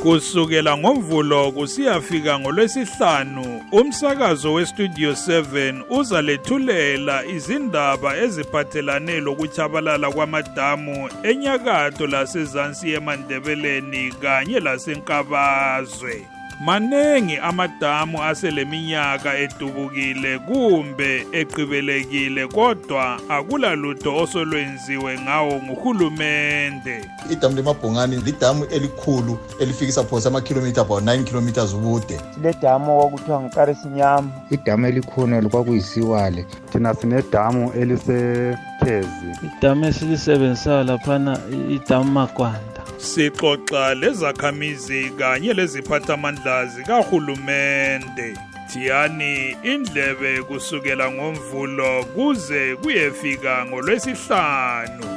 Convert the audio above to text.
Kusukela ngoMvulo kusiyafika ngoLwesihlanu, umsakazo weStudio 7 uzalethulela izindaba eziphathelane lokuchabalala kwamadamu enyakatho lasezansi eMandebeleni kanye laseNkabazwe. Manengi amadamu aseleminyaka edubukile kumbe eqhibelekile, kodwa akulalutho osolwenziwe ngawo nguhulumende. Idamu leMabhongane lidamu elikhulu elifikisa phosa amakhilomitha about 9 kilometers ubude. Le damu okuthiwa nguKarisinyama. Idamu elikhona lokwakuyisiwale. Thina sinedamu eliseKhezi. Idamu esilisebenzisayo laphana idamu Magwanda. Sixoxa lezakhamizi kanye leziphathamandla zikahulumende. Thiyani indlebe kusukela ngoMvulo kuze kuyefika ngoLwesihlanu.